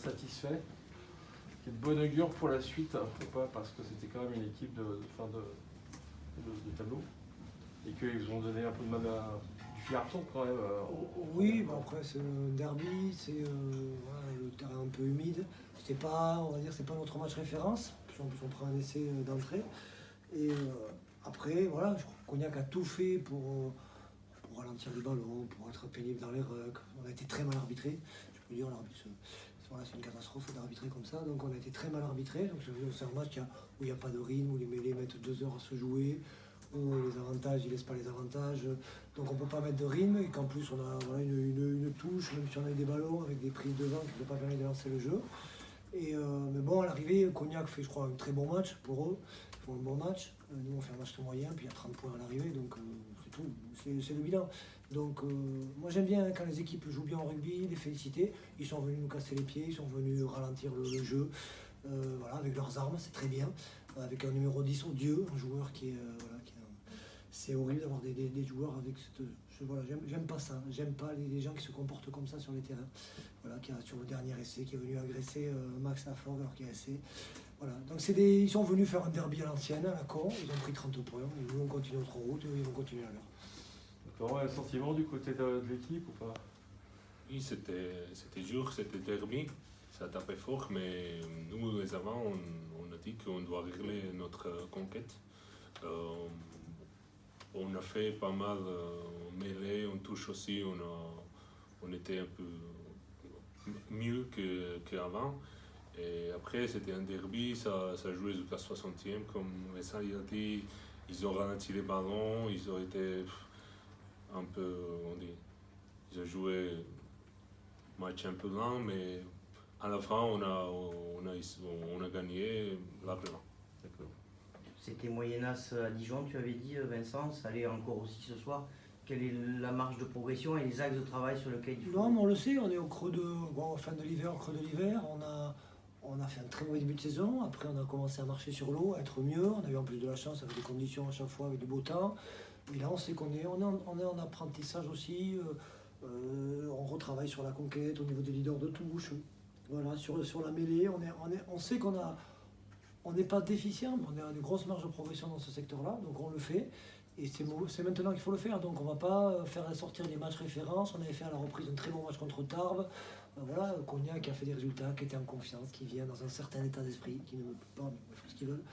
satisfait, qui est de bon augure pour la suite, ou pas, parce que c'était quand même une équipe de tableau, et qu'ils ont donné un peu de mal du fil à retordre quand même. Oui, bon après c'est un derby, c'est voilà, le terrain un peu humide. C'était pas, on va dire, c'est pas notre match référence. En plus on prend un essai d'entrée. Et après, voilà, je crois que Cognac a tout fait pour ralentir le ballon, pour être pénible dans les rucks. On a été très mal arbitré. Je peux dire, l'arbitre, voilà, c'est une catastrophe d'arbitrer comme ça. Donc on a été très mal arbitré. Donc c'est un match où il n'y a pas de rythme, où les mêlées mettent 2 heures à se jouer, où les avantages, ils ne laissent pas les avantages. Donc on ne peut pas mettre de rythme. Et qu'en plus on a voilà, une touche, même si on a eu des ballons avec des prises devant qui ne peuvent pas permettre de lancer le jeu. Mais bon, à l'arrivée, Cognac fait, je crois, un très bon match pour eux. Ils font un bon match. Nous, on fait un match très moyen, puis il y a 30 points à l'arrivée, donc c'est tout. C'est le bilan. Donc, moi, j'aime bien quand les équipes jouent bien au rugby, les féliciter. Ils sont venus nous casser les pieds, ils sont venus ralentir le jeu, voilà, avec leurs armes, c'est très bien. Avec un numéro 10 odieux, un joueur qui est. Voilà, c'est horrible d'avoir des joueurs avec cette. Voilà, j'aime pas ça. J'aime pas les gens qui se comportent comme ça sur les terrains. Voilà, qui a sur le dernier essai, qui est venu agresser Max Laforgue alors qu'il a essayé. Voilà. Donc ils sont venus faire un derby à l'ancienne, à la con, ils ont pris 30 points, et nous on continue notre route, et ils vont continuer à l'heure. D'accord, un sentiment du côté de l'équipe ou pas? Oui, c'était dur, c'était derby, ça tapait fort, mais nous les avant on a dit qu'on doit régler notre conquête. On a fait pas mal mêlée, on touche aussi, on était un peu mieux qu'avant. Et après, c'était un derby, ça jouait jusqu'à 60e, comme Vincent a dit, ils ont ralenti les ballons, ils ont été un peu, ils ont joué match un peu lent, mais à la fin, on a gagné largement. D'accord. C'était Moyennas à Dijon, tu avais dit, Vincent, ça allait encore aussi ce soir. Quelle est la marge de progression et les axes de travail sur lesquels il faut... Non, mais on le sait, on est au creux de l'hiver, au creux de l'hiver. On a fait un très mauvais début de saison. Après, on a commencé à marcher sur l'eau, à être mieux. On a eu en plus de la chance avec des conditions à chaque fois, avec du beau temps. Et là, on sait qu'on est en apprentissage aussi. On retravaille sur la conquête, au niveau des leaders de touche. Voilà, sur la mêlée. On sait on n'est pas déficient, mais on a une grosse marge de progression dans ce secteur-là. Donc on le fait. Et c'est maintenant qu'il faut le faire. Donc on ne va pas faire sortir des matchs références. On avait fait à la reprise un très bon match contre Tarbes. Voilà, Cognac qui a fait des résultats, qui était en confiance, qui vient dans un certain état d'esprit, qui ne veut pas, mais ils font ce qu'ils veulent.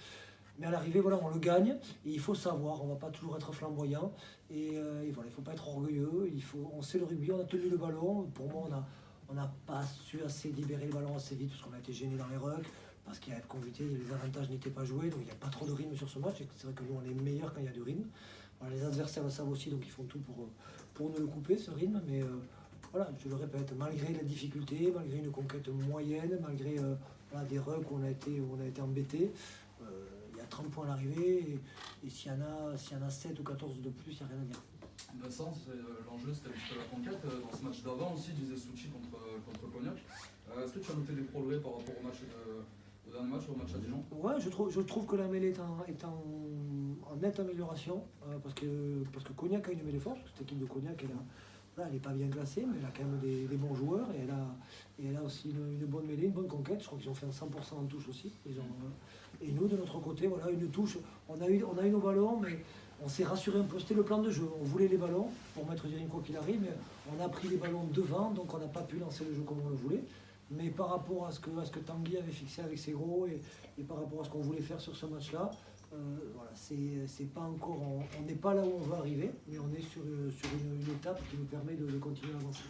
Mais à l'arrivée, voilà, on le gagne. Et il faut savoir, on ne va pas toujours être flamboyant. Et voilà, il ne faut pas être orgueilleux. On sait le rugby, on a tenu le ballon. Pour moi, on n'a pas su assez libérer le ballon assez vite parce qu'on a été gêné dans les rucks. Parce qu'il y a comme vous dites, les avantages n'étaient pas joués, donc il n'y a pas trop de rythme sur ce match. C'est vrai que nous, on est meilleurs quand il y a du rythme. Voilà, les adversaires le savent aussi, donc ils font tout pour nous le couper, ce rythme. Mais voilà, je le répète, malgré la difficulté, malgré une conquête moyenne, malgré voilà, des rucks où on a été embêtés, il y a 30 points à l'arrivée. Et s'il y en a 7 ou 14 de plus, il n'y a rien à dire. Vincent, l'enjeu c'était un petit peu la conquête. Dans ce match d'avant aussi, disait Souchi contre Cognac. Est-ce que tu as noté des progrès par rapport au dernier match, au match à Dijon? Ouais, je trouve que la mêlée est en nette amélioration parce que Cognac a une mêlée forte. Cette équipe de Cognac, elle n'est pas bien classée, mais elle a quand même des bons joueurs et elle a aussi une bonne mêlée, une bonne conquête. Je crois qu'ils ont fait un 100% en touche aussi. Et nous, de notre côté, voilà, une touche. On a eu nos ballons, mais on s'est rassuré un peu. C'était le plan de jeu. On voulait les ballons pour mettre Zirin quoi qu'il arrive, mais on a pris les ballons devant, donc on n'a pas pu lancer le jeu comme on le voulait. Mais par rapport à ce que Tanguy avait fixé avec ses gros et par rapport à ce qu'on voulait faire sur ce match-là, voilà, c'est pas encore, on n'est pas là où on veut arriver, mais on est sur une étape qui nous permet de continuer à avancer.